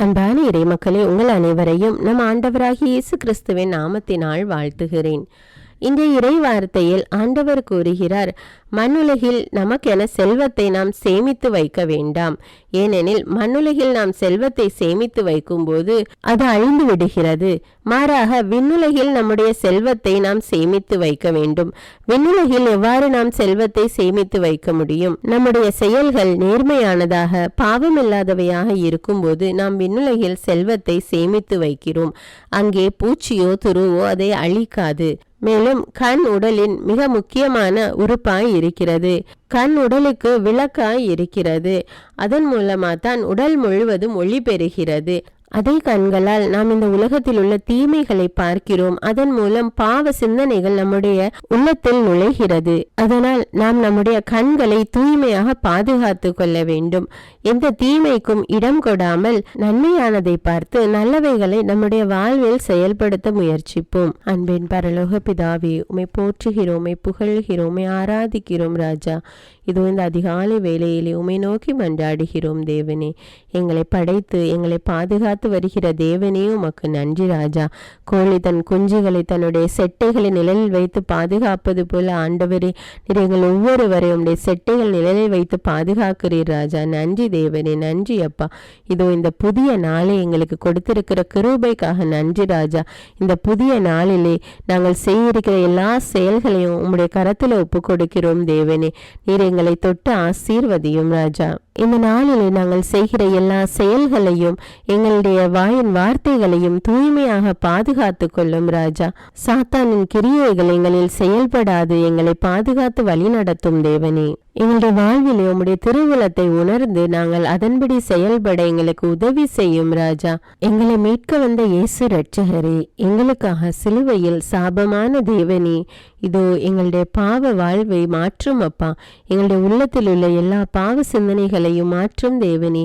அன்பான இறைமக்களே, உங்கள் அனைவரையும் நம் ஆண்டவராகிய இயேசு கிறிஸ்துவின் நாமத்தினால் வாழ்த்துகிறேன். இன்றைய இறை வார்த்தையில் ஆண்டவர் கூறுகிறார், மண்ணுலகில் நமக்கென செல்வத்தை நாம் சேமித்து வைக்க வேண்டாம். ஏனெனில் மண்ணுலகில் நாம் செல்வத்தை சேமித்து வைக்கும்போது அது அழிந்து விடுகிறது. மாறாக விண்ணுலகில் நம்முடைய செல்வத்தை நாம் சேமித்து வைக்க வேண்டும். விண்ணுலகில் எவ்வாறு நாம் செல்வத்தை சேமித்து வைக்க முடியும்? நம்முடைய செயல்கள் நேர்மையானதாக பாவமில்லாதவையாக இருக்கும்போது நாம் விண்ணுலகில் செல்வத்தை சேமித்து வைக்கிறோம். அங்கே பூச்சியோ துருவோ அதை அழிக்காது. மேலும் கண் உடலின் மிக முக்கியமான உறுப்பாய் இருக்கிறது. கண் உடலுக்கு விளக்காய் இருக்கிறது. அதன் மூலமா தான் உடல் முழுவதும் ஒளி பெறுகிறது. அதே கண்களால் நாம் இந்த உலகத்தில் உள்ள தீமைகளை பார்க்கிறோம். அதன் மூலம் பாவ சிந்தனைகள் நம்முடைய உள்ளத்தில் நுழைகிறது. அதனால் நாம் நம்முடைய கண்களை தூய்மையாக பாதுகாத்து கொள்ள வேண்டும். எந்த தீமைக்கும் இடம் கொடாமல் நன்மையானதை பார்த்து நல்லவைகளை நம்முடைய வாழ்வில் செயல்படுத்த முயற்சிப்போம். அன்பின் பரலோக பிதாவே, உம்மை போற்றுகிறோம், உம்மை புகழ்கிறோம், உம்மை ஆராதிக்கிறோம் ராஜா. இதோ இந்த அதிகாலை வேளையிலே உம்மை நோக்கி மன்றாடுகிறோம் தேவனே. எங்களை படைத்து எங்களை பாதுகாத்து வருகிற தேவனே, உமக்கு நன்றி ராஜா. கோழி தன் குஞ்சுகளை தன்னுடைய செட்டைகளை நிழலில் வைத்து பாதுகாப்பது போல ஆண்டவரே, நீர் எங்கள் ஒவ்வொருவரையும் உடைய செட்டைகள் நிழலில் வைத்து பாதுகாக்கிறீர் ராஜா. நன்றி தேவனே, நன்றி அப்பா. இதோ இந்த புதிய நாளை எங்களுக்கு கொடுத்திருக்கிற கிருபைக்காக நன்றி ராஜா. இந்த புதிய நாளிலே நாங்கள் செய்திருக்கிற எல்லா செயல்களையும் உம்முடைய கரத்தில் ஒப்பு கொடுக்கிறோம் தேவனே. நீர் எங்களை தொட்டு ஆசீர்வதியும் ராஜா. இந்த நாளிலே நாங்கள் செய்கிற எல்லா செயல்களையும் எங்களுடைய வாயின் வார்த்தைகளையும் தூய்மையாக பாதுகாத்து கொள்ளும் ராஜா. சாத்தானின் கிரியைகள் எங்களில் செயல்படாது எங்களை பாதுகாத்து வழி நடத்தும் தேவனே. எங்களுடைய வாழ்வில் உம்முடைய திருவுளத்தை உணர்ந்து நாங்கள் அதன்படி செயல்பட எங்களுக்கு உதவி செய்யும் ராஜா. எங்களை மீட்க வந்த இயேசு இரட்சகரே, எங்களுக்காக சிலுவையில் சாபமான தேவனே, இதோ எங்களுடைய பாவ வாழ்வை மாற்றும் அப்பா. எங்களுடைய உள்ளத்தில் உள்ள எல்லா பாவ சிந்தனைகளையும் மாற்றும் தேவனே.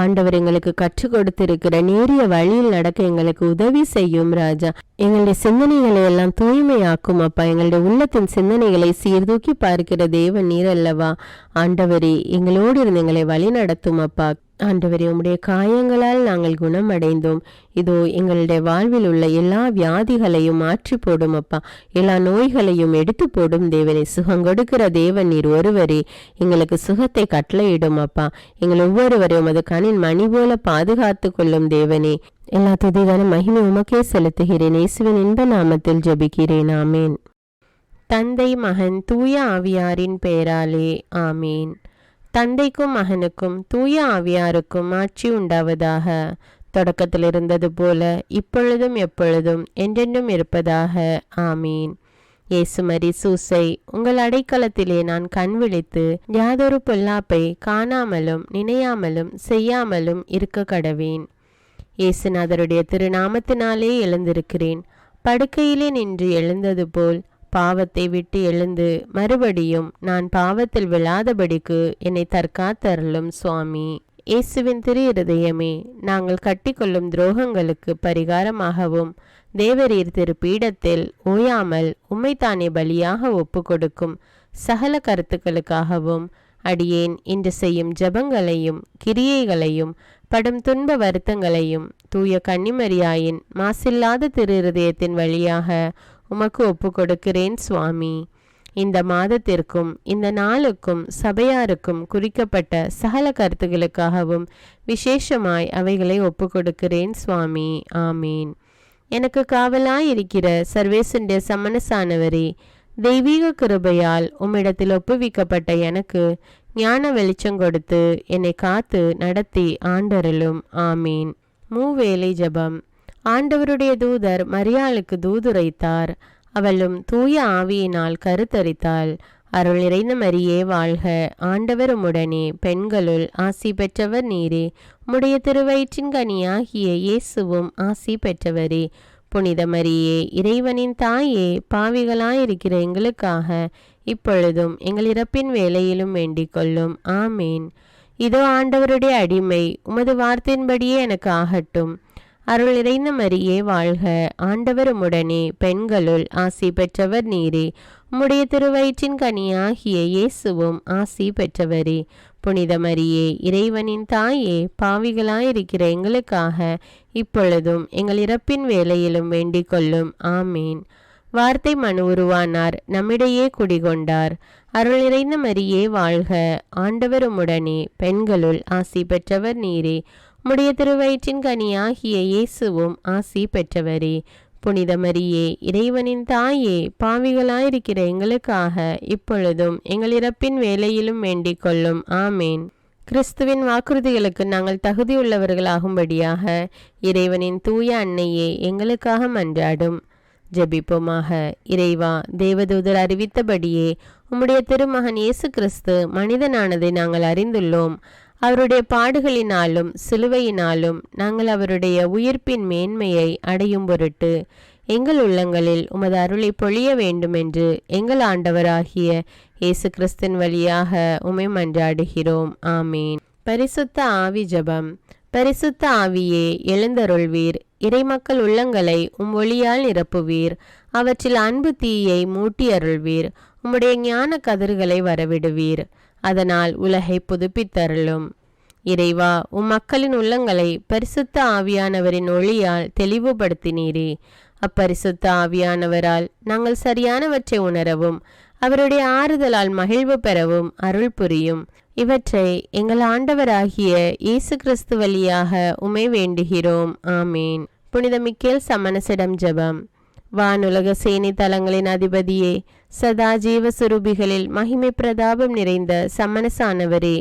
ஆண்டவர் எங்களுக்கு கற்றுக் கொடுத்திருக்கிற நேரிய வழியில் நடக்க எங்களுக்கு உதவி செய்யும் ராஜா. எங்களுடைய சிந்தனைகளை எல்லாம் தூய்மையாக்கும் அப்பா. எங்களுடைய உள்ளத்தின் சிந்தனைகளை சீர்தூக்கி பார்க்கிற தேவன் நீர் அல்லவா. ஆண்டவரே, எங்களோடு இருந்து எங்களை வழி நடத்தும் அப்பா. ஆண்டவரே, உம்முடைய காயங்களால் நாங்கள் குணமடைந்தோம். இதோ எங்களுடைய வாழ்வில் உள்ள எல்லா வியாதிகளையும் மாற்றி போடும் அப்பா. எல்லா நோய்களையும் எடுத்து போடும் தேவனே. சுகம் கொடுக்கிற தேவன் நீர் ஒருவரே. எங்களுக்கு சுகத்தை கட்டளையிடும் அப்பா. எங்கள் ஒவ்வொருவரையும் அது கண்ணின் மணி போல பாதுகாத்து கொள்ளும் தேவனே. எல்லா துதிகான மகிமை உமக்கே செலுத்துகிறேன். இயேசுவின் இன்ப நாமத்தில் ஜெபிக்கிறேன். ஆமேன். தந்தை, மகன், தூய ஆவியாரின் பெயராலே ஆமேன். தந்தைக்கும் மகனுக்கும் தூய ஆவியாருக்கும் ஆட்சி உண்டாவதாக. தொடக்கத்தில் இருந்தது போல இப்பொழுதும் எப்பொழுதும் என்றென்றும் இருப்பதாக. ஆமீன். இயேசுமரி சூசை, உங்கள் அடைக்கலத்திலே நான் கண் விழித்து யாதொரு பொல்லாப்பை காணாமலும் நினையாமலும் செய்யாமலும் இருக்க கடவேன். இயேசுநாதருடைய திருநாமத்தினாலே எழுந்திருக்கிறேன். படுக்கையிலே நின்று எழுந்தது போல் பாவத்தை விட்டு எழுந்து மறுபடியும் நான் பாவத்தில் விழாதபடிக்கு என்னை தற்காத்தருளும் சுவாமி. இயேசுவின் திரு இருதயமே, நாங்கள் கட்டிக்கொள்ளும் துரோகங்களுக்கு பரிகாரமாகவும் தேவரீர் திரு பீடத்தில் ஓயாமல் உம்மைத்தானே பலியாக ஒப்பு கொடுக்கும் சகல கருத்துக்களுக்காகவும் அடியேன் இன்று செய்யும் ஜபங்களையும் கிரியைகளையும் படும் துன்ப வருத்தங்களையும் தூய கன்னிமரியாயின் மாசில்லாத திரு இருதயத்தின் வழியாக உமக்கு ஒப்பு கொடுக்கிறேன் சுவாமி. இந்த மாதத்திற்கும் இந்த நாளுக்கும் சபையாருக்கும் குறிக்கப்பட்ட சகல கருத்துகளுக்காகவும் விசேஷமாய் அவைகளை ஒப்பு கொடுக்கிறேன் சுவாமி. ஆமீன். எனக்கு காவலாயிருக்கிற சர்வேசுடைய சமனசானவரே, தெய்வீக கிருபையால் உம்மிடத்தில் ஒப்புவிக்கப்பட்ட எனக்கு ஞான வெளிச்சம் கொடுத்து என்னை காத்து நடத்தி ஆண்டருளும். ஆமீன். மூவேளை ஜபம். ஆண்டவருடைய தூதர் மரியாளுக்கு தூதுரைத்தார். அவளும் தூய ஆவியினால் கருத்தரித்தாள். அருள் நிறைந்த மரியே வாழ்க, ஆண்டவர் உம்முடனே, பெண்களுள் ஆசி பெற்றவர் நீரே. உம்முடைய திருவயிற்றின் கனியாகிய இயேசுவும் ஆசி பெற்றவரே. புனித மரியே, இறைவனின் தாயே, பாவிகளாயிருக்கிற எங்களுக்காக இப்பொழுதும் எங்கள் இறப்பின் வேளையிலும் வேண்டிக் கொள்ளும். ஆமீன். இதோ ஆண்டவருடைய அடிமை, உமது வார்த்தையின்படியே எனக்கு ஆகட்டும். அருள் நிறைந்த மரியே வாழ்க, ஆண்டவர் உம்முடனே, பெண்களுள் ஆசி பெற்றவர் நீரே. உம்முடைய திருவயிற்றின் கனியாகிய இயேசுவும் ஆசி பெற்றவரே. புனித மரியே, இறைவனின் தாயே, பாவிகளாயிருக்கிற எங்களுக்காக இப்பொழுதும் எங்கள் இறப்பின் வேளையிலும் வேண்டிக் கொள்ளும். ஆமீன். வார்த்தை மனு உருவானார், நம்மிடையே குடிகொண்டார். அருள் நிறைந்த மரியே வாழ்க, ஆண்டவர் உம்முடனே, பெண்களுள் ஆசி பெற்றவர் நீரே. உம்முடைய திருவயிற்றின் கனியாகிய இயேசுவும் ஆசி பெற்றவரே. புனித மரியே, இறைவனின் தாயே, பாவிகளாயிருக்கிற எங்களுக்காக இப்பொழுதும் எங்கள் இறப்பின் வேளையிலும் வேண்டிக் கொள்ளும். ஆமேன். கிறிஸ்துவின் வாக்குறுதிகளுக்கு நாங்கள் தகுதியுள்ளவர்களாகும்படியாக இறைவனின் தூய அன்னையே எங்களுக்காக மன்றாடும். ஜெபிப்போமாக. இறைவா, தேவதூதர் அறிவித்தபடியே உம்முடைய திருமகன் இயேசு கிறிஸ்து மனிதனானதை நாங்கள் அறிந்துள்ளோம். அவருடைய பாடுகளினாலும் சிலுவையினாலும் நாங்கள் அவருடைய உயிர்ப்பின் மேன்மையை அடையும் பொருட்டு எங்கள் உள்ளங்களில் உமது அருளை பொழிய வேண்டுமென்று எங்கள் ஆண்டவராகிய இயேசு கிறிஸ்தின் வழியாக உம்மை மன்றாடுகிறோம். ஆமீன். பரிசுத்த ஆவி ஜெபம். பரிசுத்த ஆவியே, எழுந்தருள்வீர். இறைமக்கள் உள்ளங்களை ஒளியால் நிரப்புவீர். அவற்றில் அன்பு தீயை மூட்டி அருள்வீர். உம்முடைய ஞான கதிர்களை வரவிடுவீர். அதனால் உலகை புதுப்பித்தருளும். இறைவா, மக்களின் உள்ளங்களை பரிசுத்த ஆவியானவரின் ஒளியால் தெளிவுபடுத்தினீரே. அப்பரிசுத்த ஆவியானவரால் நாங்கள் சரியானவற்றை உணரவும் அவருடைய ஆறுதலால் மகிழ்வு பெறவும் அருள் புரியும். இவற்றை எங்கள் ஆண்டவராகிய இயேசு கிறிஸ்து வழியாக உம்மை வேண்டுகிறோம். ஆமீன். புனித மிக்கேல் சமணசிடம் ஜெபம். வானுலக சேனை தலங்களின் அதிபதியே, சதா ஜீவ சுரூபிகளில் மகிமை பிரதாபம் நிறைந்த சமணசானவரே,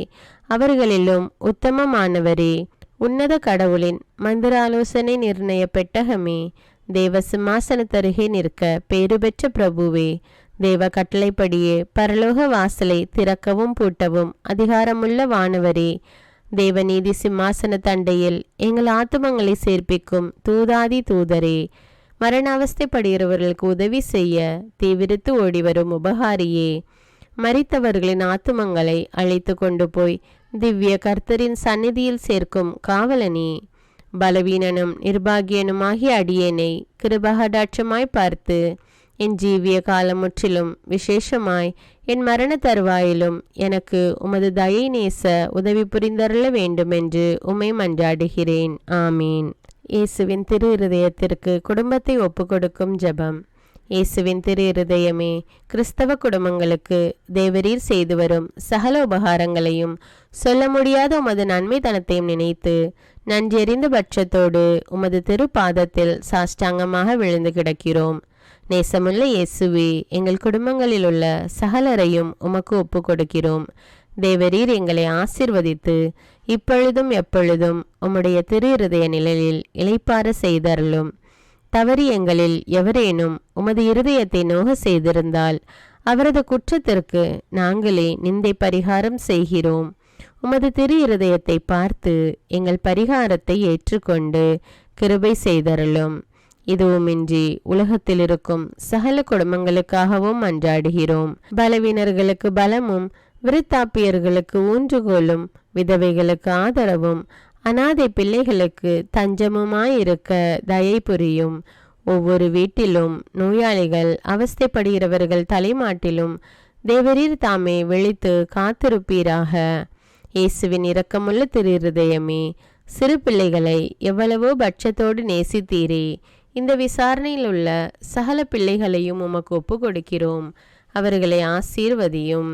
அவர்களிலும் உத்தமமானவரே, உன்னத கடவுளின் மந்திராலோசனை நிர்ணய பெட்டகமே, தேவ சிம்மாசனத்தருகே நிற்க பேறு பெற்ற பிரபுவே, தேவ கட்டளைப்படியே பரலோக வாசலை திறக்கவும் பூட்டவும் அதிகாரமுள்ள வானவரே, தேவநீதி சிம்மாசன தண்டையில் எங்கள் ஆத்துமங்களை சேர்ப்பிக்கும் தூதாதி தூதரே, மரண அவஸ்தைப்படுகிறவர்களுக்கு உதவி செய்ய தீவிரித்து ஓடிவரும் உபகாரியே, மரித்தவர்களின் ஆத்துமங்களை அழைத்து கொண்டு போய் திவ்ய கர்த்தரின் சந்நிதியில் சேர்க்கும் காவலனே, பலவீனனும் நிர்பாகியனுமாகிய அடியேனை கிருபகடாட்சமாய் பார்த்து என் ஜீவிய காலம் முற்றிலும் விசேஷமாய் என் மரண தருவாயிலும் எனக்கு உமது தயை நேச உதவி புரிந்தருள வேண்டுமென்று உம்மை மன்றாடுகிறேன். ஆமீன். இயேசுவின் திரு இருதயத்திற்கு குடும்பத்தை ஒப்புக்கொடுக்கும் ஜெபம். இயேசுவின் திரு இருதயமே, கிறிஸ்தவ குடும்பங்களுக்கு தேவரீர் செய்து வரும் சகல உபகாரங்களையும் சொல்ல முடியாத உமது நன்மைத்தனத்தையும் நினைத்து நன்றியறிந்த பட்சத்தோடு உமது திரு பாதத்தில் சாஷ்டாங்கமாக விழுந்து கிடக்கிறோம். நேசமுள்ள இயேசுவே, எங்கள் குடும்பங்களில் உள்ள சகலரையும் உமக்கு ஒப்பு கொடுக்கிறோம். தேவரீர் எங்களை ஆசிர்வதித்து இப்பொழுதும் எப்பொழுதும் உம்முடைய திரு இருதய நிழலில் இளைப்பார செய்தருளும். தவறி எங்களில் எவரேனும் உமது இருதயத்தை நோக செய்திருந்தால் அவரது குற்றத்திற்கு நாங்களே நிந்தை பரிகாரம் செய்கிறோம். உமது திரு இருதயத்தை பார்த்து எங்கள் பரிகாரத்தை ஏற்றுக்கொண்டு கிருபை செய்தருளும். இதுவுமின்றி உலகத்தில் இருக்கும் சகல குடும்பங்களுக்காகவும் மன்றாடுகிறோம். பலவீனர்களுக்கு பலமும், விருத்தாப்பியர்களுக்கு ஊன்றுகோலும், விதவைகளுக்கு ஆதரவும், அனாதை பிள்ளைகளுக்கு தஞ்சமுமாயிருக்க தயை புரியும். ஒவ்வொரு வீட்டிலும் நோயாளிகள் அவஸ்தைப்படுகிறவர்கள் தலைமாட்டிலும் தேவரீர் தாமே விழித்து காத்திருப்பீராக. இயேசுவின் இரக்கமுள்ள திரு இருதயமே, சிறு பிள்ளைகளை எவ்வளவோ பட்சத்தோடு நேசித்தீரே. இந்த விசாரணையில் உள்ள சகல பிள்ளைகளையும் உமக்கு ஒப்பு கொடுக்கிறோம். அவர்களை ஆசீர்வதியும்.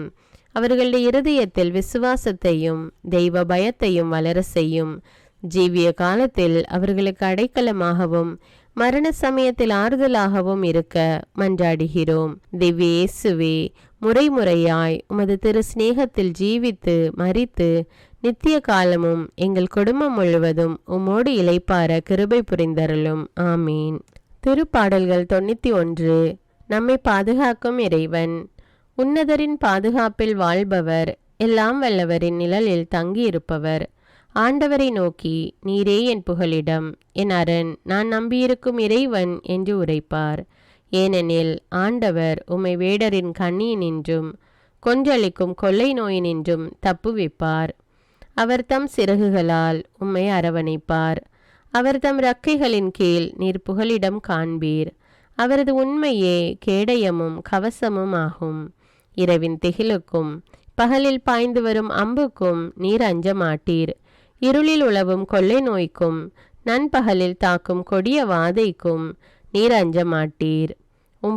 அவர்களுடைய இருதயத்தில் விசுவாசத்தையும் தெய்வ பயத்தையும் வளர செய்யும். ஜீவிய காலத்தில் அவர்களுக்கு அடைக்கலமாகவும் மரண சமயத்தில் ஆறுதலாகவும் இருக்க மன்றாடுகிறோம். திவ்ய இயேசுவே, முறைமுறையாய் உமது திரு சிநேகத்தில் ஜீவித்து மரித்து நித்திய காலமும் எங்கள் குடும்பம் முழுவதும் உம்மோடு இளைப்பார கிருபை புரிந்தருளும். ஆமீன். திருப்பாடல்கள் 91. நம்மை பாதுகாக்கும் இறைவன். உன்னதரின் பாதுகாப்பில் வாழ்பவர், எல்லாம் வல்லவரின் நிழலில் தங்கியிருப்பவர். ஆண்டவரை நோக்கி, நீரே என் புகலிடம், என் அரண், நான் நம்பியிருக்கும் இறைவன் என்று உரைப்பார். ஏனெனில் ஆண்டவர் உம்மை வேடரின் கண்ணியினின்றும் கொன்றளிக்கும் கொள்ளை நோயினின்றும் தப்புவிப்பார். அவர் தம் சிறகுகளால் உம்மை அரவணைப்பார். அவர் தம் இறக்கைகளின் கீழ் நீர் புகலிடம் காண்பீர். அவரது உண்மையே கேடயமும் கவசமும் ஆகும். இரவின் திகிலுக்கும் பகலில் பாய்ந்து வரும் அம்புக்கும் நீர் அஞ்ச மாட்டீர். இருளில் உலவும் கொள்ளை நோய்க்கும் நண்பகலில் தாக்கும் கொடிய வாதைக்கும் நீர் அஞ்ச மாட்டீர்.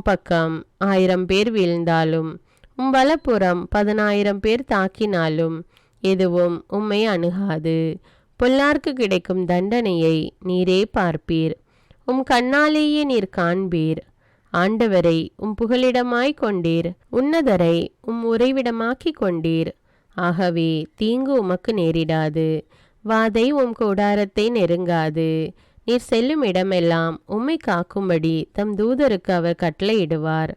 பக்கம் 1000 பேர் வீழ்ந்தாலும் வலப்புறம் 10,000 பேர் தாக்கினாலும் எதுவும் உம்மை அணுகாது. பொல்லார்க்கு கிடைக்கும் தண்டனையை நீரே பார்ப்பீர். கண்ணாலேயே நீர் காண்பீர். ஆண்டவரை புகலிடமாய் கொண்டீர். உன்னதரை உறைவிடமாக்கி கொண்டீர். ஆகவே தீங்கு உமக்கு நேரிடாது. வாதை கூடாரத்தை நெருங்காது. நீர் செல்லும் இடமெல்லாம் உம்மை காக்கும்படி தம் தூதருக்கு அவர் கட்டளையிடுவார்.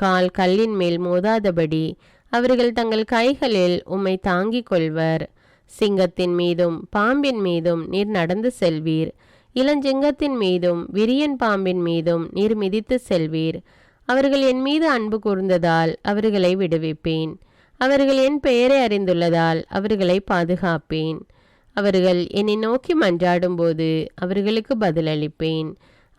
கால் கல்லின் மேல் மோதாதபடி அவர்கள் தங்கள் கைகளில் உம்மை தாங்கிக் கொள்வர். சிங்கத்தின் மீதும் பாம்பின் மீதும் நீர் நடந்து செல்வீர். இளஞ்சிங்கத்தின் மீதும் விரியன் பாம்பின் மீதும் நீர் மிதித்து செல்வீர். அவர்கள் என் மீது அன்பு கூர்ந்ததால் அவர்களை விடுவிப்பேன். அவர்கள் என் பெயரை அறிந்துள்ளதால் அவர்களை பாதுகாப்பேன். அவர்கள் என்னை நோக்கி மன்றாடும் போது அவர்களுக்கு பதிலளிப்பேன்.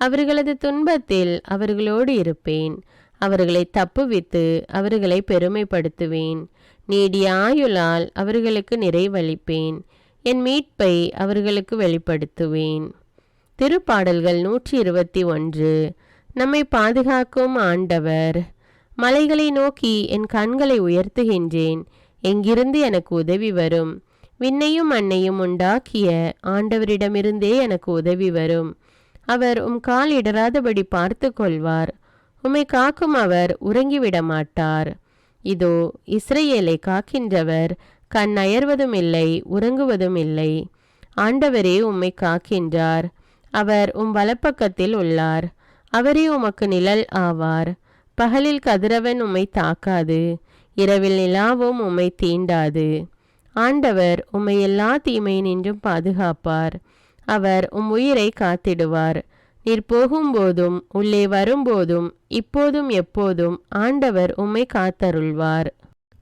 அவர்களது துன்பத்தில் அவர்களோடு இருப்பேன். அவர்களை தப்புவித்து அவர்களை பெருமைப்படுத்துவேன். நீடிய ஆயுளால் அவர்களுக்கு நிறைவளிப்பேன். என் மீட்பை அவர்களுக்கு வெளிப்படுத்துவேன். திருப்பாடல்கள் 121. நம்மை பாதுகாக்கும் ஆண்டவர். மலைகளை நோக்கி என் கண்களை உயர்த்துகின்றேன். எங்கிருந்து எனக்கு உதவி வரும்? விண்ணையும் மண்ணையும் உண்டாக்கிய ஆண்டவரிடமிருந்தே எனக்கு உதவி வரும். அவர் கால் இடராதபடி பார்த்து கொள்வார். உம்மை காக்கும் அவர் உறங்கிவிட மாட்டார். இதோ இஸ்ரவேலை காக்கின்றவர் கண் அயர்வதும் இல்லை, உறங்குவதும் இல்லை. ஆண்டவரே உம்மை காக்கின்றார். அவர் வலப்பக்கத்தில் உள்ளார். அவரே உமக்கு நிழல் ஆவார். பகலில் கதிரவன் உம்மை தாக்காது, இரவில் நிலாவும் உம்மை தீண்டாது. ஆண்டவர் உம்மை எல்லா தீமையினின்றும் பாதுகாப்பார். அவர் உயிரை காத்திடுவார். நீர் போகும்போதும் உள்ளே வரும்போதும் இப்போதும் எப்போதும் ஆண்டவர் உம்மை காத்தருள்வார்.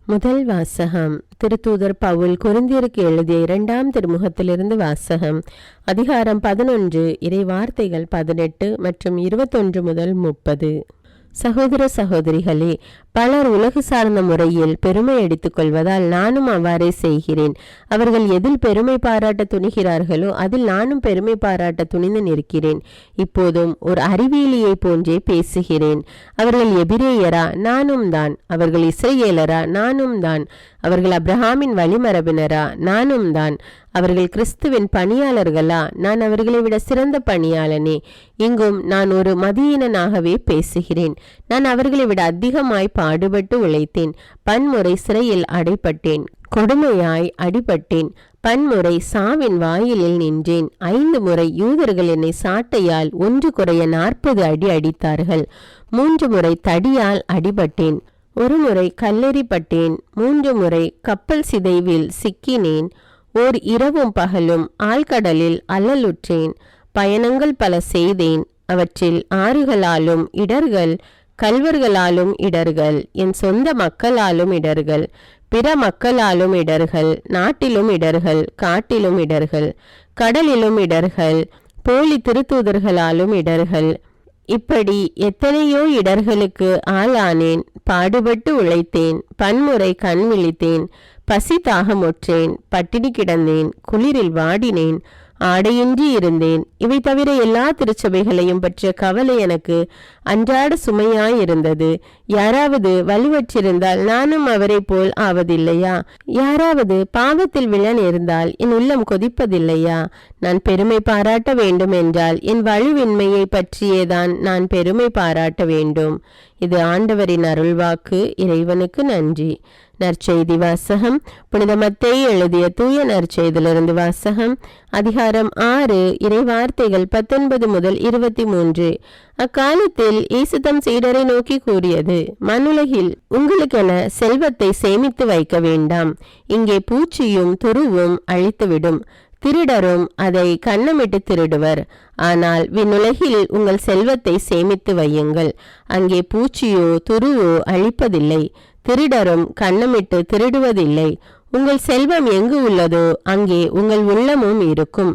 முதல் வாசகம். திருத்தூதர் பவுல் கொரிந்தியருக்கு எழுதிய 2ஆம் திருமுகத்திலிருந்து வாசகம். அதிகாரம் 11, இறை வார்த்தைகள் 18 மற்றும் 21 முதல் 30. சகோதர சகோதரிகளே, பலர் உலகு சார்ந்த முறையில் பெருமை அடித்துக் கொள்வதால் நானும் அவ்வாறே செய்கிறேன். அவர்கள் எதில் பெருமை பாராட்ட துணிகிறார்களோ அதில் நானும் பெருமை பாராட்ட துணிந்து நிற்கிறேன். இப்போதும் ஒரு அறிவியலியை போன்றே பேசுகிறேன். அவர்கள் எபிரேயரா? நானும் தான். அவர்கள் இஸ்ரவேலரா? நானும் தான். அவர்கள் அப்ரஹாமின் வழிமரபினரா? நானும் தான். அவர்கள் கிறிஸ்துவின் பணியாளர்களா? நான் அவர்களை விட சிறந்த பணியாளனே. இங்கும் நான் ஒரு மதியினனாகவே பேசுகிறேன். நான் அவர்களை விட அதிகமாய் பாடுபட்டு உழைத்தேன். பன்முறை சிறையில் அடைப்பட்டேன். கொடுமையாய் அடிபட்டேன். பன்முறை சாவின் வாயிலில் நின்றேன். 5 முறை யூதர்கள் என்னை சாட்டையால் 1 குறைய 40 அடி அடித்தார்கள். 3 முறை தடியால் அடிபட்டேன். 1 முறை கல்லெறிப்பட்டேன். 3 முறை கப்பல் சிதைவில் சிக்கினேன். ஓர் இரவும் பகலும் ஆழ்கடலில் அல்லலுற்றேன். பயணங்கள் பல செய்தேன். அவற்றில் ஆறுகளாலும் இடர்கள், கல்வர்களாலும் இடர்கள், என் சொந்த மக்களாலும் இடர்கள், பிற மக்களாலும் இடர்கள், நாட்டிலும் இடர்கள், காட்டிலும் இடர்கள், கடலிலும் இடர்கள், போலி திருத்தூதர்களாலும் இடர்கள். இப்படி எத்தனையோ இடர்களுக்கு ஆளானேன். பாடுபட்டு உழைத்தேன். பன்முறை கண் விழித்தேன். பசி தாகமுற்றேன். பட்டினி கிடந்தேன். குளிரில் வாடினேன். ஆடையின்றி இருந்தேன். இவை தவிர எல்லா திருச்சபைகளையும் பற்றிய கவலை எனக்கு அன்றாட சுமையாயிருந்தது. யாராவது வலுவற்றிருந்தால் நானும் அவரை போல் ஆவதில்லையா? யாராவது பாவத்தில் விழ நேர்ந்தால் என் உள்ளம் கொதிப்பதில்லையா? நான் பெருமை பாராட்ட வேண்டும் என்றால் என் வலுவின்மையை பற்றியேதான் நான் பெருமை பாராட்ட வேண்டும். இது ஆண்டவரின் அருள்வாக்கு. இறைவனுக்கு நன்றி. நற்செய்தி வாசகம். புனித மத்தேயு எழுதிய தூய நற்செய்தியிலிருந்து வாசகம். அதிகாரம் 6, இறை வார்த்தைகள் 19 முதல் 23. அக்காலத்தில் இயேசு தம் சீடரை நோக்கி கூறியது: மண்ணுலகில் உங்களுக்கென செல்வத்தை சேமித்து வைக்க வேண்டாம். இங்கே பூச்சியும் துருவும் அழித்துவிடும், திருடரும் அதை கன்னமிட்டு திருடுவர். ஆனால் விண்ணுலகில் உங்கள் செல்வத்தை சேமித்து வையுங்கள். அங்கே பூச்சியோ துருவோ அழிப்பதில்லை, திருடரும் கன்னமிட்டு திருடுவதில்லை. உங்கள் செல்வம் எங்கு உள்ளதோ அங்கே உங்கள் உள்ளமும் இருக்கும்.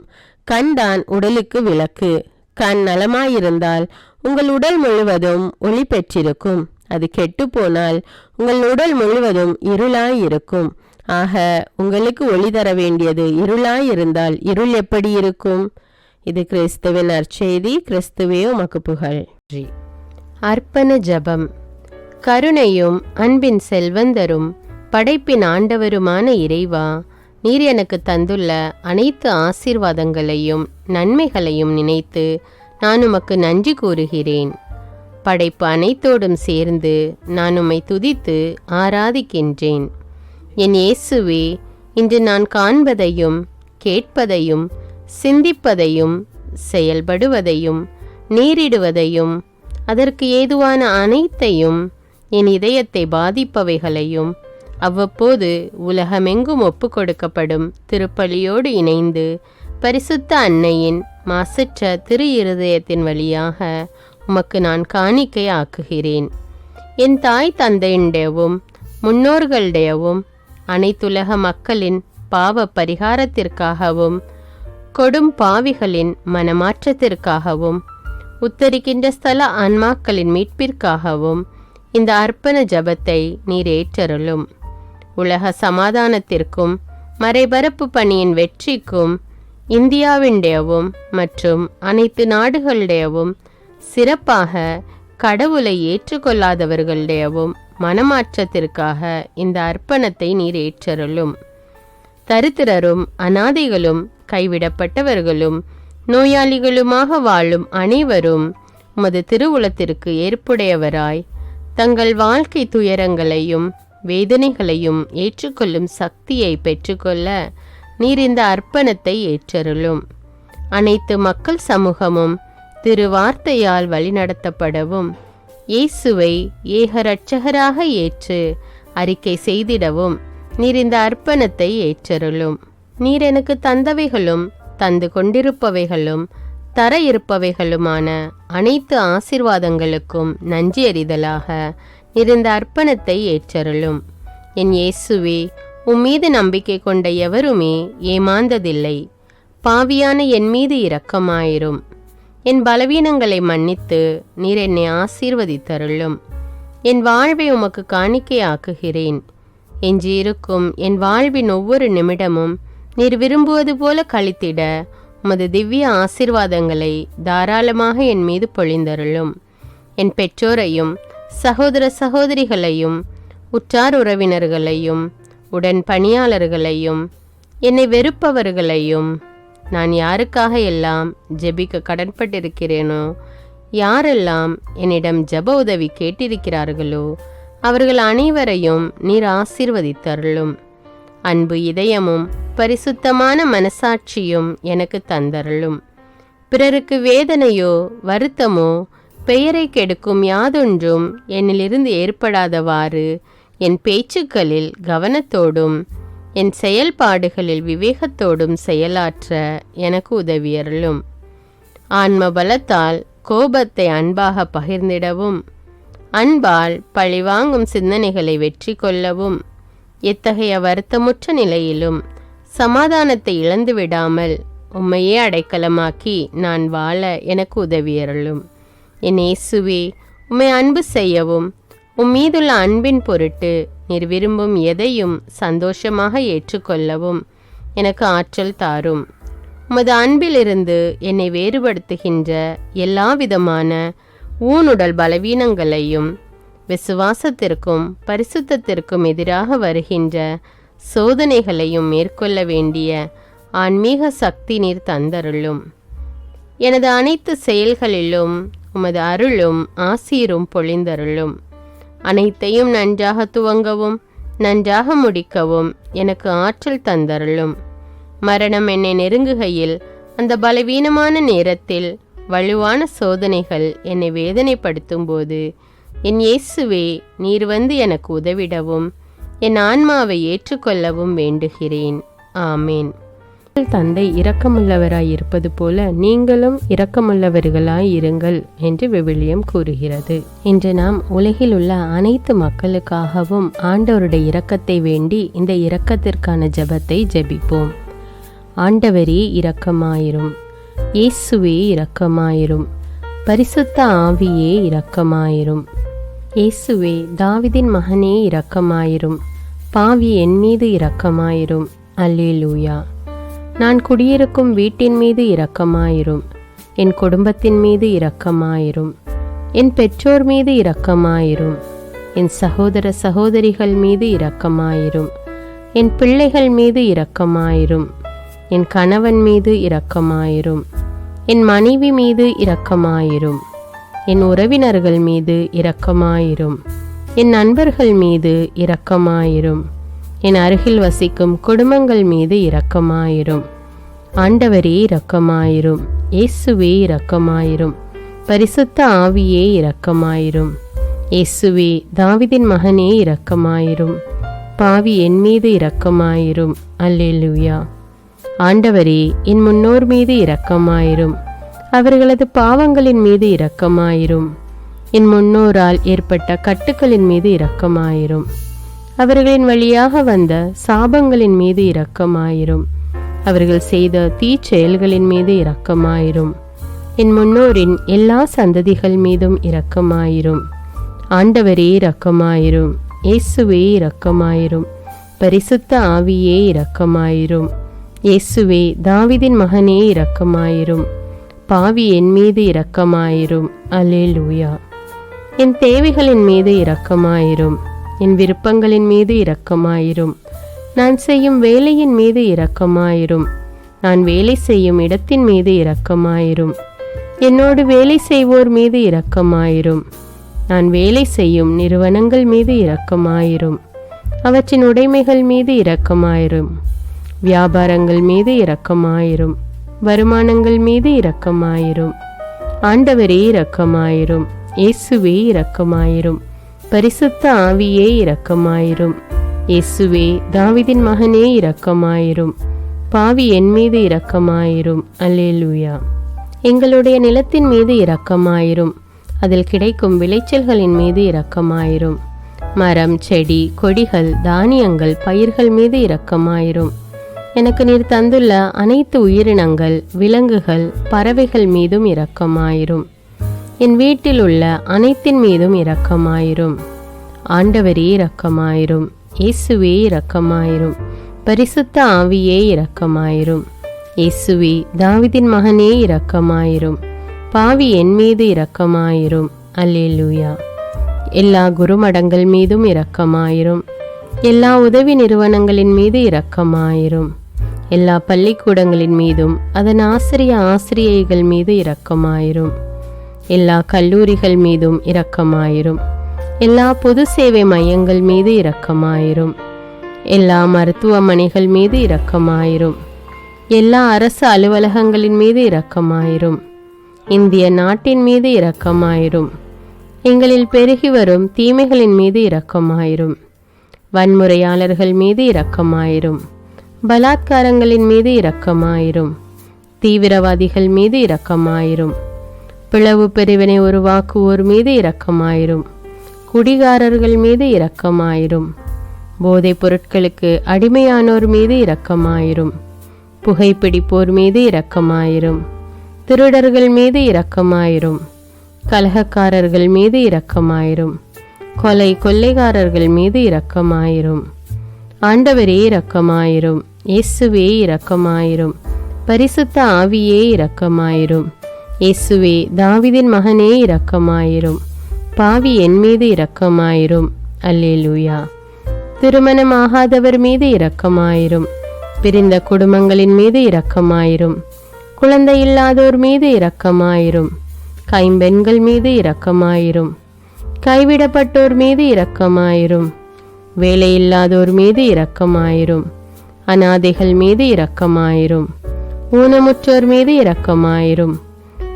கண்தான் உடலுக்கு விளக்கு. கண் நலமாயிருந்தால் உங்கள் உடல் முழுவதும் ஒளி பெற்றிருக்கும். அது கெட்டுப்போனால் உங்கள் உடல் முழுவதும் இருளாய் இருக்கும். ஆக உங்களுக்கு ஒளி தர வேண்டியது இருளாய் இருந்தால் இருள் எப்படி இருக்கும்? இது கிறிஸ்துவின் நற்செய்தி. கிறிஸ்துவே உமக்கு புகழ். அர்ப்பண ஜெபம். கருணையும் அன்பின் செல்வந்தரும் படைப்பின் ஆண்டவருமான இறைவா, நீர் எனக்கு தந்துள்ள அனைத்து ஆசீர்வாதங்களையும் நன்மைகளையும் நினைத்து நான் உமக்கு நன்றி கூறுகிறேன். படைப்பு அனைத்தோடும் சேர்ந்து நான் உம்மை துதித்து ஆராதிக்கின்றேன். என் இயேசுவே, இன்று நான் காண்பதையும் கேட்பதையும் சிந்திப்பதையும் செயல்படுவதையும் நேரிடுவதையும் அதற்கு ஏதுவான அனைத்தையும் என் இதயத்தை பாதிப்பவைகளையும் அவ்வப்போது உலகமெங்கும் ஒப்பு கொடுக்கப்படும் திருப்பலியோடு இணைந்து பரிசுத்த அன்னையின் மாசற்ற திரு இருதயத்தின் வழியாக உமக்கு நான் காணிக்கை ஆக்குகிறேன். என் தாய் தந்தையுடையவும் முன்னோர்களுடையவும் அனைத்துலக மக்களின் பாவ பரிகாரத்திற்காகவும் கொடும் பாவிகளின் மனமாற்றத்திற்காகவும் உத்தரிக்கின்ற ஸ்தல ஆன்மாக்களின் மீட்பிற்காகவும் இந்த அர்ப்பண ஜபத்தை நீர் ஏற்றருளும். உலக சமாதானத்திற்கும் மறைபரப்பு பணியின் வெற்றிக்கும் இந்தியாவின்டையவும் மற்றும் அனைத்து நாடுகளுடையவும் சிறப்பாக கடவுளை ஏற்றுக்கொள்ளாதவர்களுடையவும் மனமாற்றத்திற்காக இந்த அர்ப்பணத்தை நீர் ஏற்றருளும். தரித்திரரும் அனாதைகளும் கைவிடப்பட்டவர்களும் நோயாளிகளுமாக வாழும் அனைவரும் உமது திருவுளத்திற்கு ஏற்புடையவராய் தங்கள் வாழ்க்கை துயரங்களையும் வேதனைகளையும் ஏற்றுக்கொள்ளும் சக்தியை பெற்றுக்கொள்ள நீர் இந்த அர்ப்பணத்தை ஏற்றருளும். அனைத்து மக்கள் சமூகமும் திருவார்த்தையால் வழிநடத்தப்படவும் இயேசுவை ஏக இரட்சகராக ஏற்று அறிக்கை செய்திடவும் நீர் இந்த அர்ப்பணத்தை ஏற்றருளும். நீர் எனக்கு தந்தவைகளும் தந்து கொண்டிருப்பவைகளும் தர இருப்பவைகளுமான அனைத்து ஆசீர்வாதங்களுக்கும் நன்றி அறிதலாக நீர் இந்த அர்ப்பணத்தை ஏற்றருளும். என் இயேசுவே, உம்மீது நம்பிக்கை கொண்ட எவருமே ஏமாந்ததில்லை. பாவியான என் மீது இரக்கமாயிரும். என் பலவீனங்களை மன்னித்து நீர் என்னை ஆசீர்வதித்தருளும். என் வாழ்வை உமக்கு காணிக்கையாக்குகிறேன். எஞ்சியிருக்கும் என் வாழ்வின் ஒவ்வொரு நிமிடமும் நீர் விரும்புவது போல கழித்திட உமது திவ்ய ஆசீர்வாதங்களை தாராளமாக என் மீது பொழிந்தருளும். என் பெற்றோரையும் சகோதர சகோதரிகளையும் உற்றார் உறவினர்களையும் உடன் பணியாளர்களையும் என்னை வெறுப்பவர்களையும் நான் யாருக்காக எல்லாம் ஜெபிக்க கடன்பட்டிருக்கிறேனோ, யாரெல்லாம் என்னிடம் ஜெப உதவி கேட்டிருக்கிறார்களோ அவர்கள் அனைவரையும் நீர் ஆசீர்வதித்தருளும். அன்பு இதயமும் பரிசுத்தமான மனசாட்சியும் எனக்கு தந்தருளும். பிறருக்கு வேதனையோ வருத்தமோ பெயரை கெடுக்கும் யாதொன்றும் என்னிலிருந்து ஏற்படாதவாறு என் பேச்சுக்களில் கவனத்தோடும் என் செயல்பாடுகளில் விவேகத்தோடும் செயலாற்ற எனக்கு உதவியருளும். ஆன்ம பலத்தால் கோபத்தை அன்பாக பகிர்ந்திடவும் அன்பால் பழிவாங்கும் சிந்தனைகளை வெற்றி கொள்ளவும் எத்தகைய வருத்தமுற்ற நிலையிலும் சமாதானத்தை இழந்து விடாமல் உம்மையே அடைக்கலமாக்கி நான் வாழ எனக்கு உதவியருளும். என் இயேசுவே, உம்மை அன்பு செய்யவும் உம்மீதுள்ள அன்பின் பொருட்டு நீர் விரும்பும் எதையும் சந்தோஷமாக ஏற்றுக்கொள்ளவும் எனக்கு ஆற்றல் தாரும். உமது அன்பிலிருந்து என்னை வேறுபடுத்துகின்ற எல்லா விதமான ஊனுடல் பலவீனங்களையும் விசுவாசத்திற்கும் பரிசுத்தத்திற்கும் எதிராக வருகின்ற சோதனைகளையும் மேற்கொள்ள வேண்டிய ஆன்மீக சக்தி நீர் தந்தருளும். எனது அனைத்து செயல்களிலும் உமது அருளும் ஆசீரும் பொழிந்தருளும். அனைத்தையும் நன்றாக துவங்கவும் நன்றாக முடிக்கவும் எனக்கு ஆற்றல் தந்தருளும். மரணம் என்னை நெருங்குகையில் அந்த பலவீனமான நேரத்தில் வலுவான சோதனைகள் என்னை வேதனைப்படுத்தும் போது என் இயேசுவே, நீர் வந்து எனக்கு உதவிடவும் என் ஆன்மாவை ஏற்றுக்கொள்ளவும் வேண்டுகிறேன். ஆமேன். தந்தை இரக்கமுள்ளவராய் இருப்பது போல நீங்களும் இரக்கமுள்ளவர்களாய் இருங்கள் என்று விவிலியம் கூறுகிறது. இன்று நாம் உலகில் உள்ள அனைத்து மக்களுக்காகவும் ஆண்டவருடைய இரக்கத்தை வேண்டி இந்த இரக்கத்திற்கான ஜெபத்தை ஜெபிப்போம். ஆண்டவரே இரக்கமாயிரும். இயேசுவே இரக்கமாயிரும். பரிசுத்த ஆவியே இரக்கமாயிரும். இயேசுவே, தாவீதின் மகனே இரக்கமாயிரும். பாவி என் மீது இரக்கமாயிரும். அல்லேலூயா. நான் குடியிருக்கும் வீட்டின் மீது இரக்கமாயிரும். என் குடும்பத்தின் மீது இரக்கமாயிரும். என் பெற்றோர் மீது இரக்கமாயிரும். என் சகோதர சகோதரிகள் மீது இரக்கமாயிரும். என் பிள்ளைகள் மீது இரக்கமாயிரும். என் கணவன் மீது இரக்கமாயிரும். என் மனைவி மீது இரக்கமாயிரும். என் உறவினர்கள் மீது இரக்கமாயிரும். என் நண்பர்கள் மீது இரக்கமாயிரும். என் அருகில் வசிக்கும் குடும்பங்கள் மீது இரக்கமாயிரும். ஆண்டவரே இரக்கமாயிரும். இயேசுவே இரக்கமாயிரும். பரிசுத்த ஆவியே இரக்கமாயிரும். இயேசுவே, தாவீதின் மகனே இரக்கமாயிரும். பாவி என் மீது இரக்கமாயிரும். அல்லேலூயா. ஆண்டவரே, என் முன்னோர் மீது இரக்கமாயிரும். அவர்களது பாவங்களின் மீது இரக்கமாயிரும். என் முன்னோரால் ஏற்பட்ட கட்டுக்களின் மீது இரக்கமாயிரும். அவர்களின் வழியாக வந்த சாபங்களின் மீது இரக்கமாயிரும். அவர்கள் செய்த தீச்செயல்களின் மீது இரக்கமாயிரும். என் முன்னோரின் எல்லா சந்ததிகள் மீதும் இரக்கமாயிரும். ஆண்டவரே இரக்கமாயிரும். இயேசுவே இரக்கமாயிரும். பரிசுத்த ஆவியே இரக்கமாயிரும். இயேசுவே, தாவீதின் மகனே இரக்கமாயிரும். பாவி என் மீது இரக்கமாயிரும். அல்லேலூயா. என் தேவைகளின் மீது இரக்கமாயிரும். என் விருப்பங்களின் மீது இரக்கமாயிரும். நான் செய்யும் வேலையின் மீது இரக்கமாயிரும். நான் வேலை செய்யும் இடத்தின் மீது இரக்கமாயிரும். என்னோடு வேலை செய்வோர் மீது இரக்கமாயிரும். நான் வேலை செய்யும் நிறுவனங்கள் மீது இரக்கமாயிரும். அவற்றின் உடைமைகள் மீது இரக்கமாயிரும். வியாபாரங்கள் மீது இரக்கமாயிரும். வருமானங்கள் மீது இரக்கமாயிரும். ஆண்டவரே இரக்கமாயிரும். இயேசுவே இரக்கமாயிரும். பரிசுத்த ஆவியே இரக்கமாயிரும். இயேசுவே, தாவீதின் மகனே இரக்கமாயிரும். பாவி என் மீது இரக்கமாயிரும். அல்லேலூயா. எங்களுடைய நிலத்தின் மீது இரக்கமாயிரும். அதில் கிடைக்கும் விளைச்சல்களின் மீது இரக்கமாயிரும். மரம், செடி, கொடிகள், தானியங்கள், பயிர்கள் மீது இரக்கமாயிரும். எனக்கு நீர் தந்துள்ள அனைத்து உயிரினங்கள், விலங்குகள், பறவைகள் மீதும் இரக்கமாயிரும். என் வீட்டில் உள்ள அனைத்தின் மீதும் இரக்கமாயிரும். ஆண்டவரே இரக்கமாயிரும். இயேசுவே இரக்கமாயிரும். பரிசுத்த ஆவியே இரக்கமாயிரும். இயேசுவே, தாவீதின் மகனே இரக்கமாயிரும். பாவி என் மீது இரக்கமாயிரும். அல்லேலூயா. எல்லா குருமடங்கள் மீதும் இரக்கமாயிரும். எல்லா உதவி நிறுவனங்களின் மீது இரக்கமாயிரும். எல்லா பள்ளிக்கூடங்களின் மீதும் அதன் ஆசிரியைகள் மீது இரக்கமாயிரும். எல்லா கல்லூரிகள் மீதும் இரக்கமாயிரும். எல்லா பொது சேவை மையங்கள் மீது இரக்கமாயிரும். எல்லா மருத்துவமனைகள் மீது இரக்கமாயிரும். எல்லா அரசு அலுவலகங்களின் மீது இரக்கமாயிரும். இந்திய நாட்டின் மீது இரக்கமாயிரும். எங்களில் பெருகி வரும் தீமைகளின் மீது இரக்கமாயிரும். வன்முறையாளர்கள் மீது இரக்கமாயிரும். பலாத்காரங்களின் மீது இரக்கமாயிரும். தீவிரவாதிகள் மீது இரக்கமாயிரும். பிளவு பிரிவினை உருவாக்குவோர் மீது இரக்கமாயிரும். குடிகாரர்கள் மீது இரக்கமாயிரும். போதைப் பொருட்களுக்கு அடிமையானோர் மீது இரக்கமாயிரும். புகைப்பிடிப்போர் மீது இரக்கமாயிரும். திருடர்கள் மீது இரக்கமாயிரும். கலகக்காரர்கள் மீது இரக்கமாயிரும். கொள்ளைக்காரர்கள் மீது இரக்கமாயிரும். ஆண்டவரே இரக்கமாயிரும். இயேசுவே இரக்கமாயிரும். பரிசுத்த ஆவியே இரக்கமாயிரும். இயேசுவே, தாவீதின் மகனே இரக்கமாயிரும். பாவி என் மீது இரக்கமாயிரும். அல்லேலூயா. திருமணமாகாதவர் மீது இரக்கமாயிரும். பிரிந்த குடும்பங்களின் மீது இரக்கமாயிரும். குழந்தை இல்லாதோர் மீது இரக்கமாயிரும். கைம்பெண்கள் மீது இரக்கமாயிரும். கைவிடப்பட்டோர் மீது இரக்கமாயிரும். வேலையில்லாதோர் மீது இரக்கமாயிரும். அநாதைகள் மீது இரக்கமாயிரும். ஊனமுற்றோர் மீது இரக்கமாயிரும்.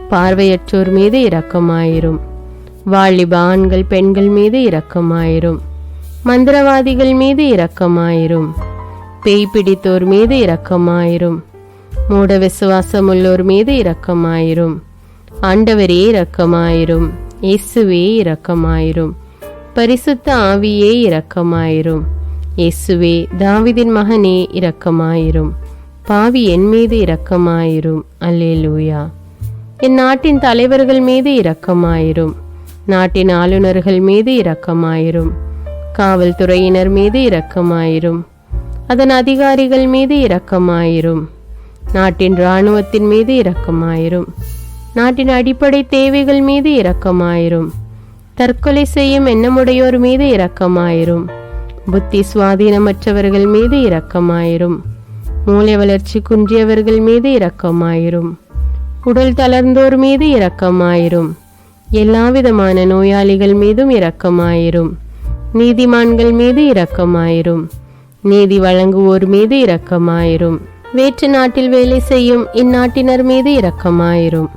பார்வையற்றோர் மீது இரக்கமாயிரும். வாலிப ஆண்கள் பெண்கள் மீது இரக்கமாயிரும். மந்திரவாதிகள் மீது இரக்கமாயிரும். பேய் பிடித்தோர் மீது இரக்கமாயிரும். மூட விசுவாசமுள்ளோர் மீது இரக்கமாயிரும். ஆண்டவரே இரக்கமாயிரும். இயேசுவே இரக்கமாயிரும். பரிசுத்த ஆவியே இரக்கமாயிரும். இயேசுவே, தாவீதின் மகனே இரக்கமாயிரும். பாவி என் மீது இரக்கமாயிரும். அல்லேலூயா. என் நாட்டின் தலைவர்கள் மீது இரக்கமாயிரும். நாட்டின் ஆளுநர்கள் மீது இரக்கமாயிரும். காவல்துறையினர் மீது இரக்கமாயிரும். அதன் அதிகாரிகள் மீது இரக்கமாயிரும். நாட்டின் இராணுவத்தின் மீது இரக்கமாயிரும். நாட்டின் அடிப்படை தேவைகள் மீது இரக்கமாயிரும். தற்கொலை செய்யும் எண்ணமுடையோர் மீது இரக்கமாயிரும். புத்தி சுவாதீனமற்றவர்கள் மீது இரக்கமாயிரும். மூளை வளர்ச்சி குன்றியவர்கள் மீது இரக்கமாயிரும். உடல் தளர்ந்தோர் மீது இரக்கமாயிரும். எல்லாவிதமான நோயாளிகள் மீதும் இரக்கமாயிரும். நீதிமான்கள் மீது இரக்கமாயிரும். நீதி வழங்குவோர் மீது இரக்கமாயிரும். வேற்று நாட்டில் வேலை செய்யும் இந்நாட்டினர் மீது இரக்கமாயிரும்.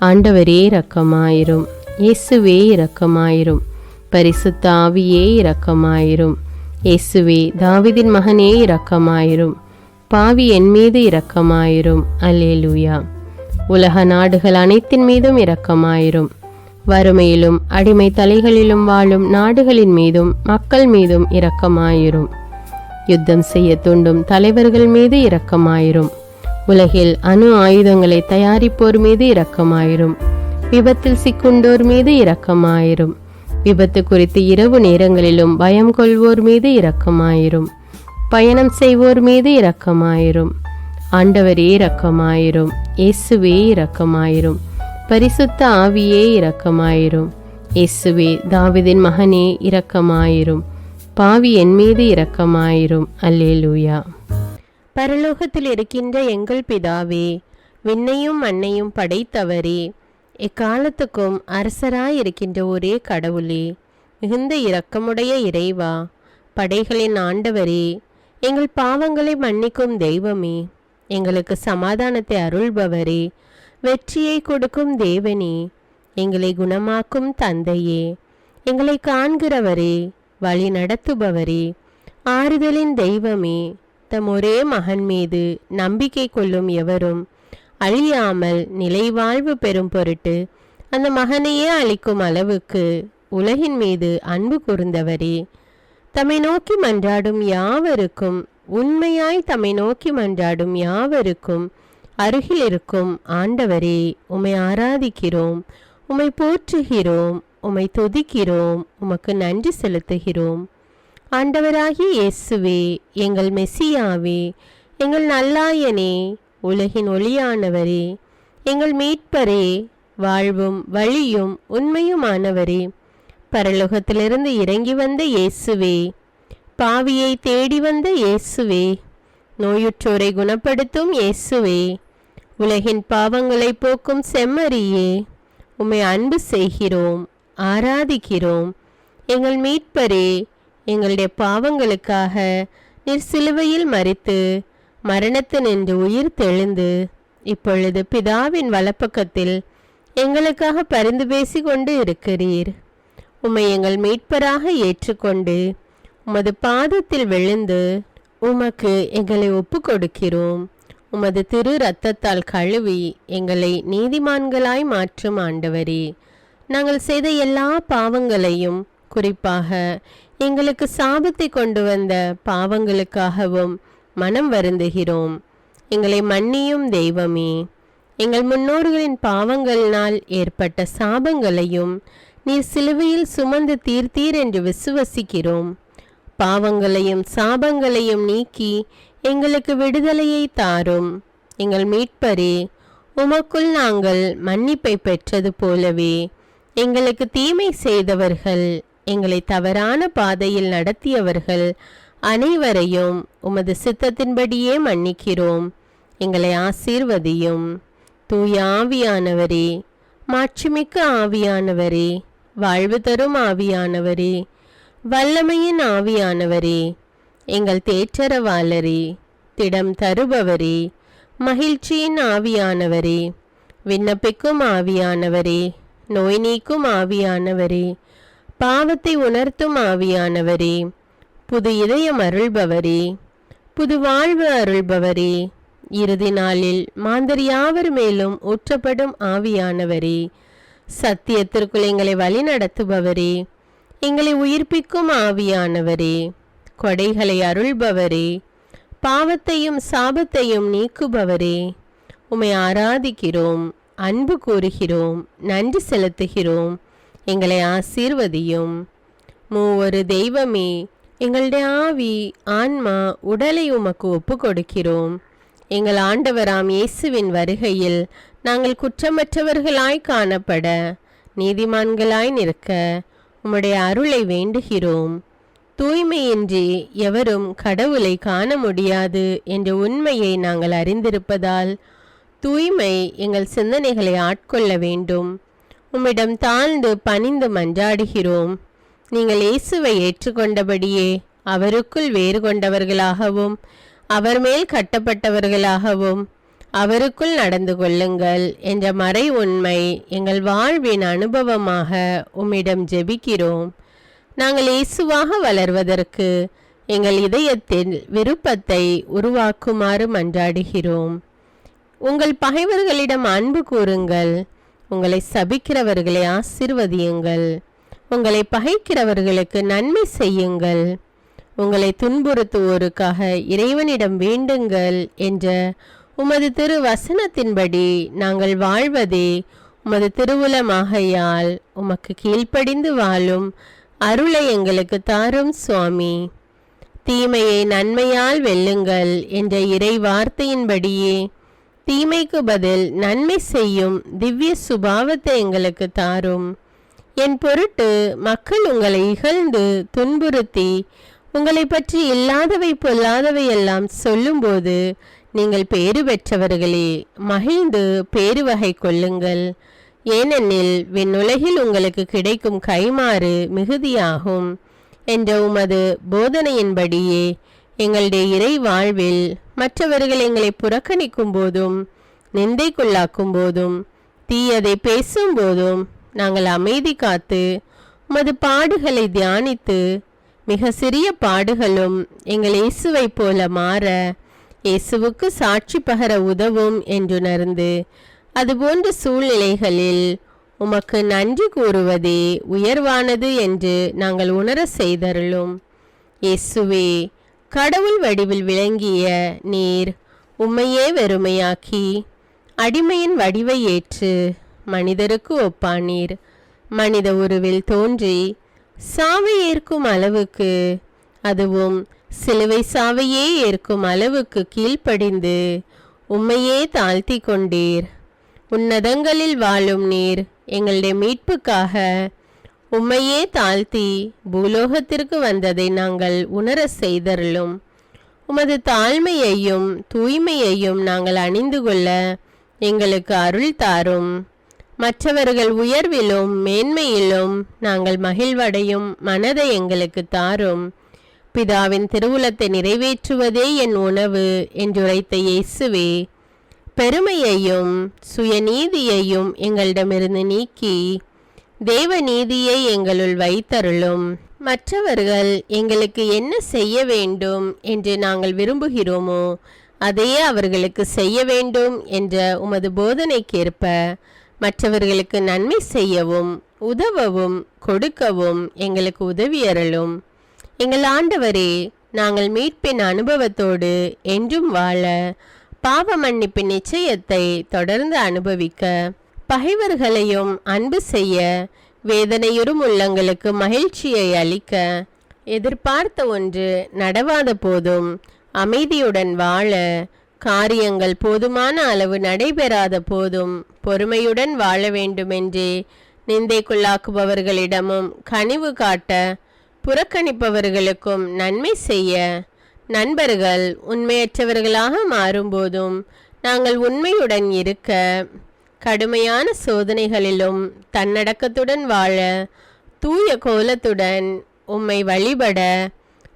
ஆண்டவரே இரக்கமாயிரும். இயேசுவே இரக்கமாயிரும். பரிசுத்த ஆவியே இரக்கமாயிரும். இயேசுவே தாவீதின் மகனே இரக்கமாயிரும். பாவி என் மீது இரக்கமாயிரும். அல்லேலூயா. உலக நாடுகள் அனைத்தின் மீதும் இரக்கமாயிரும். வறுமையிலும் அடிமை தலைகளிலும் வாழும் நாடுகளின் மீதும் மக்கள் மீதும் இரக்கமாயிரும். யுத்தம் செய்ய தூண்டும் தலைவர்கள் மீது இரக்கமாயிரும். உலகில் அணு ஆயுதங்களை தயாரிப்போர் மீது இரக்கமாயிரும். விபத்தில் சிக்குண்டோர் மீது இரக்கமாயிரும். விபத்து குறித்து இரவு நேரங்களிலும் பயம் கொள்வோர் மீது இரக்கமாயிரும். பயணம் செய்வோர் மீது இரக்கமாயிரும். ஆண்டவரே இரக்கமாயிரும். இயேசுவே இரக்கமாயிரும். பரிசுத்த ஆவியே இரக்கமாயிரும். இயேசுவே தாவீதின் மகனே இரக்கமாயிரும். பாவி என் மீது இரக்கமாயிரும். அல்லேலூயா. பரலோகத்தில் இருக்கின்ற எங்கள் பிதாவே, விண்ணையும் மண்ணையும் படைத்தவரே, எக்காலத்துக்கும் அரசராயிருக்கின்ற ஒரே கடவுளே, மிகுந்த இரக்கமுடைய இறைவா, படைகளின் ஆண்டவரே, எங்கள் பாவங்களை மன்னிக்கும் தெய்வமே, எங்களுக்கு சமாதானத்தை அருள்பவரே, வெற்றியை கொடுக்கும் தேவனே, எங்களை குணமாக்கும் தந்தையே, எங்களை காண்கிறவரே, வழி நடத்துபவரே, ஆறுதலின் தெய்வமே, தம் ஒரே மகன் மீது நம்பிக்கை கொள்ளும் எவரும் அழியாமல் நிலைவாழ்வு பெறும் பொருட்டு அந்த மகனையே அளிக்கும் அளவுக்கு உலகின் மீது அன்பு கூர்ந்தவரே, தம்மை நோக்கி மன்றாடும் யாவருக்கும், உண்மையாய் தம்மை நோக்கி மன்றாடும் யாவருக்கும் அருகில் இருக்கும் ஆண்டவரே, உம்மை ஆராதிக்கிறோம், உம்மை போற்றுகிறோம், உம்மை துதிக்கிறோம், உமக்கு நன்றி செலுத்துகிறோம். ஆண்டவராகிய இயேசுவே, எங்கள் மெசியாவே, எங்கள் நல்லாயனே, உலகின் ஒளியானவரே, எங்கள் மீட்பரே, வாழ்வும் வழியும் உண்மையுமானவரே, பரலோகத்திலிருந்து இறங்கி வந்த இயேசுவே, பாவியை தேடி வந்த இயேசுவே, நோயுற்றோரை குணப்படுத்தும் இயேசுவே, உலகின் பாவங்களை போக்கும் செம்மறியே, உம்மை அன்பு செய்கிறோம், ஆராதிக்கிறோம். எங்கள் மீட்பரே, எங்களுடைய பாவங்களுக்காக நீர் சிலுவையில் மரித்து மரணத்தினின்று உயிர் தெழுந்து இப்பொழுது பிதாவின் வலப்பக்கத்தில் எங்களுக்காக பரிந்து பேசி கொண்டு இருக்கிறீர். உம்மை எங்கள் மீட்பராக ஏற்றுக்கொண்டு உமது பாதத்தில் விழுந்து உமக்கு எங்களை ஒப்பு கொடுக்கிறோம். உமது திரு இரத்தத்தால் கழுவி எங்களை நீதிமான்களாய் மாற்றும் ஆண்டவரே, நாங்கள் செய்த எல்லா பாவங்களையும், குறிப்பாக எங்களுக்கு சாபத்தை கொண்டு வந்த பாவங்களுக்காகவும் மனம் வருந்துகிறோம். எங்களை மன்னியும் தெய்வமே, எங்கள் முன்னோர்களின் பாவங்களினால் ஏற்பட்ட சாபங்களையும் நீர் சிலுவையில் சுமந்து தீர்த்தீர் என்று விசுவசிக்கிறோம். பாவங்களையும் சாபங்களையும் நீக்கி எங்களுக்கு விடுதலையை தாரும். எங்கள் மீட்பரே, உமக்குள் நாங்கள் மன்னிப்பை பெற்றது போலவே எங்களுக்கு தீமை செய்தவர்கள், எங்களை தவறான பாதையில் நடத்தியவர்கள் அனைவரையும் உமது சித்தத்தின்படியே மன்னிக்கிறோம். எங்களை ஆசீர்வதியும். தூய ஆவியானவரே, மாட்சிமிக்க ஆவியானவரே, வாழ்வு தரும் ஆவியானவரே, வல்லமையின் ஆவியானவரே, எங்கள் தேற்றரவாளரே, திடம் தருபவரே, மகிழ்ச்சியின் ஆவியானவரே, விண்ணப்பிக்கும் ஆவியானவரே, நோய் நீக்கும் ஆவியானவரே, பாவத்தை உணர்த்தும் ஆவியானவரே, புது இதயம் அருள்பவரே, புது வாழ்வு அருள்பவரே, இறுதி நாளில் மாந்தர் யாவர் மேலும் ஊற்றப்படும் ஆவியானவரே, சத்தியத்திற்குள் எங்களை வழி நடத்துபவரே, எங்களை உயிர்ப்பிக்கும் ஆவியானவரே, கொடைகளை அருள்பவரே, பாவத்தையும் சாபத்தையும் நீக்குபவரே, உம்மை ஆராதிக்கிறோம், அன்பு கூறுகிறோம், நன்றி செலுத்துகிறோம். எங்களை ஆசீர்வதியும். மூவொரு தெய்வமே, எங்களுடைய ஆவி, ஆன்மா, உடலை உமக்கு ஒப்பு கொடுக்கிறோம். எங்கள் ஆண்டவராம் இயேசுவின் வருகையில் நாங்கள் குற்றமற்றவர்களாய் காணப்பட, நீதிமான்களாய் நிற்க உம்முடைய அருளை வேண்டுகிறோம். தூய்மையின்றி எவரும் கடவுளை காண முடியாது என்ற உண்மையை நாங்கள் அறிந்திருப்பதால் தூய்மை எங்கள் சிந்தனைகளை ஆட்கொள்ள வேண்டும். உம்மிடம் தாழ்ந்து பணிந்து மன்றாடுகிறோம். நீங்கள் இயேசுவை ஏற்றுக்கொண்டபடியே அவருக்குள் வேறு கொண்டவர்களாகவும் அவர் மேல் கட்டப்பட்டவர்களாகவும் அவருக்குள் நடந்து கொள்ளுங்கள் என்ற மறை உண்மை எங்கள் வாழ்வின் அனுபவமாக உம்மிடம் ஜெபிக்கிறோம். நாங்கள் இயேசுவாக வளர்வதற்கு எங்கள் இதயத்தில் விருப்பத்தை உருவாக்குமாறு மன்றாடுகிறோம். உங்கள் பகைவர்களிடம் அன்பு கூறுங்கள். உங்களை சபிக்கிறவர்களை ஆசீர்வதியுங்கள். உங்களை பகைக்கிறவர்களுக்கு நன்மை செய்யுங்கள். உங்களை துன்புறுத்துவோருக்காக இறைவனிடம் வேண்டுங்கள் என்ற உமது திரு வசனத்தின்படி நாங்கள் வாழ்வதே உமது திருவுலமாகையால் உமக்கு கீழ்ப்படிந்து வாழும் அருளை எங்களுக்கு தாரும் சுவாமி. தீமையை நன்மையால் வெல்லுங்கள் என்ற இறை வார்த்தையின்படியே தீமைக்கு பதில் நன்மை செய்யும் திவ்ய சுபாவத்தை எங்களுக்கு தாரும். என் பொருட்டு மக்கள் உங்களை இகழ்ந்து துன்புறுத்தி உங்களை பற்றி இல்லாதவை பொல்லாதவை எல்லாம் சொல்லும்போது நீங்கள் பேறு பெற்றவர்களே, மகிழ்ந்து பேரு வகை கொள்ளுங்கள். ஏனெனில் விண்ணுலகில் உங்களுக்கு கிடைக்கும் கைமாறு மிகுதியாகும் என்ற உமது போதனையின்படியே எங்களுடைய இறை வாழ்வில் மற்றவர்கள் எங்களை புறக்கணிக்கும் போதும் நிந்தைக்குள்ளாக்கும் போதும் தீயதை பேசும்போதும் நாங்கள் அமைதி காத்து உமது பாடுகளை தியானித்து மிக சிறிய பாடுகளும் எங்கள் இயேசுவை போல மாற இயேசுவுக்கு சாட்சி பகர உதவும் என்றுணர்ந்து அதுபோன்ற சூழ்நிலைகளில் உமக்கு நன்றி கூறுவதே உயர்வானது என்று நாங்கள் உணர செய்தருளும். இயேசுவே, கடவுள் வடிவில் விளங்கிய நீர் உம்மையே வெறுமையாக்கி அடிமையின் வடிவை ஏற்று மனிதருக்கு ஒப்பானீர். மனித உருவில் தோன்றி சாவை ஏற்கும் அளவுக்கு, அதுவும் சிலுவை சாவையே ஏற்கும் அளவுக்கு கீழ்ப்படிந்து உம்மையே தாழ்த்தி கொண்டீர். உன்னதங்களில் வாழும் நீர் எங்களுடைய மீட்புக்காக உம்மையே தாழ்த்தி பூலோகத்திற்கு வந்ததை நாங்கள் உணர செய்தருளும். உமது தாழ்மையையும் தூய்மையையும் நாங்கள் அணிந்து கொள்ள எங்களுக்கு அருள் தாரும். மற்றவர்கள் உயர்விலும் மேன்மையிலும் நாங்கள் மகிழ்வடையும் மனதை எங்களுக்கு தாரும். பிதாவின் திருவுளத்தை நிறைவேற்றுவதே என் உணவு என்றுரைத்த இயேசுவே, பெருமையையும் சுயநீதியையும் எங்களிடமிருந்து நீக்கி தேவ நீதியை எங்களுள் வைத்தருளும். மற்றவர்கள் எங்களுக்கு என்ன செய்ய வேண்டும் என்று நாங்கள் விரும்புகிறோமோ அதையே அவர்களுக்கு செய்ய வேண்டும் என்ற உமது போதனைக்கேற்ப மற்றவர்களுக்கு நன்மை செய்யவும் உதவவும் கொடுக்கவும் எங்களுக்கு உதவியருளும். எங்கள் ஆண்டவரே, நாங்கள் மீட்பின் அனுபவத்தோடு என்றும் வாழ பாவ மன்னிப்பின் நிச்சயத்தை தொடர்ந்து அனுபவிக்க பகைவர்களையும் அன்பு செய்ய வேதனையுறும் உள்ளங்களுக்கு மகிழ்ச்சியை அளிக்க எதிர்பார்த்த ஒன்று நடவாத போதும் அமைதியுடன் வாழ காரியங்கள் போதுமான அளவு நடைபெறாத போதும் பொறுமையுடன் வாழ வேண்டுமென்றே நிந்தைக்குள்ளாக்குபவர்களிடமும் கனிவு காட்ட புறக்கணிப்பவர்களுக்கும் நன்மை செய்ய நண்பர்கள் உண்மையற்றவர்களாக மாறும்போதும் நாங்கள் உண்மையுடன் இருக்க கடுமையான சோதனைகளிலும் தன்னடக்கத்துடன் வாழ தூய கோலத்துடன் உம்மை வழிபட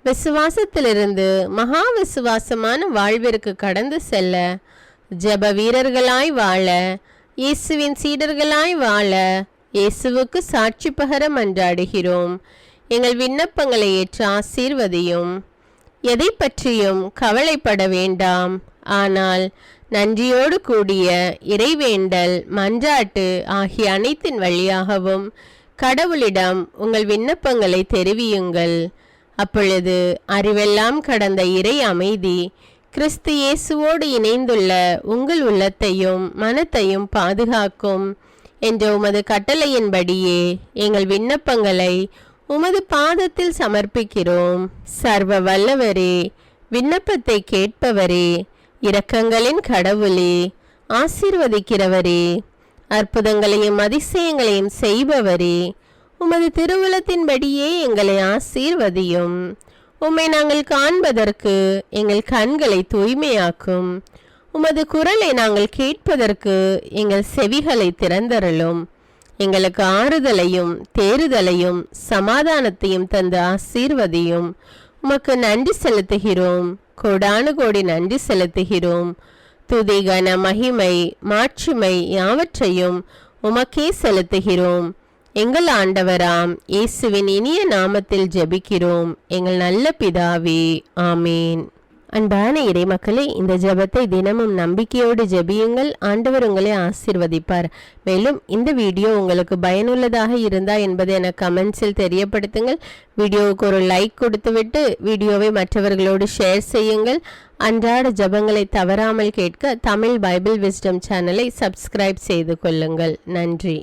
விசுவாசத்திலிருந்து மகா விசுவாசமான வாழ்விற்கு கடந்து செல்ல ஜெப வீரர்களாய் வாழ இயேசுவின் சீடர்களாய் வாழ இயேசுவுக்கு சாட்சி பகர மன்றாடுகிறோம். எங்கள் விண்ணப்பங்களை ஏற்று ஆசீர்வதியும். எதை பற்றியும் கவலைப்பட வேண்டாம். ஆனால் நன்றியோடு கூடிய இறைவேண்டல் மன்றாட்டு ஆகிய அனைத்தின் வழியாகவும் கடவுளிடம் உங்கள் விண்ணப்பங்களை தெரிவியுங்கள். அப்பொழுது அறிவெல்லாம் கடந்த இறை அமைதி கிறிஸ்து இயேசுவோடு இணைந்துள்ள உங்கள் உள்ளத்தையும் மனத்தையும் பாதுகாக்கும். என்ற உமது கட்டளையின்படியே எங்கள் விண்ணப்பங்களை உமது பாதத்தில் சமர்ப்பிக்கிறோம். சர்வ வல்லவரே, விண்ணப்பத்தை கேட்பவரே, இரக்கங்களின் கடவுளே, ஆசீர்வதிக்கிறவரே, அற்புதங்களையும் அதிசயங்களையும் செய்பவரே, உமது திருவுளத்தின்படியே எங்களை ஆசீர்வதியும். உம்மை நாங்கள் காண்பதற்கு எங்கள் கண்களை தூய்மையாக்கும். உமது குரலை நாங்கள் கேட்பதற்கு எங்கள் செவிகளை திறந்தருளும். எங்களுக்கு ஆறுதலையும் தேறுதலையும் சமாதானத்தையும் தந்து ஆசீர்வதியும். உமக்கு நன்றி செலுத்துகிறோம், கோடானு கோடி நன்றி செலுத்துகிறோம். துதி கன மகிமை மாட்சிமை யாவற்றையும் உமக்கே செலுத்துகிறோம். எங்கள் ஆண்டவராம் இயேசுவின் இனிய நாமத்தில் ஜெபிக்கிறோம் எங்கள் நல்ல பிதாவே, ஆமேன். அன்பான இறைமக்களே, இந்த ஜெபத்தை தினமும் நம்பிக்கையோடு ஜெபியுங்கள். ஆண்டவர் உங்களை ஆசீர்வதிப்பார். மேலும் இந்த வீடியோ உங்களுக்கு பயனுள்ளதாக இருந்தா என்பதை எனக்கு கமெண்ட்ஸில் தெரியப்படுத்துங்கள். வீடியோவுக்கு ஒரு லைக் கொடுத்துவிட்டு வீடியோவை மற்றவர்களோடு ஷேர் செய்யுங்கள். அன்றாட ஜெபங்களை தவறாமல் கேட்க தமிழ் பைபிள் விஸ்டம் சேனலை சப்ஸ்கிரைப் செய்து கொள்ளுங்கள். நன்றி.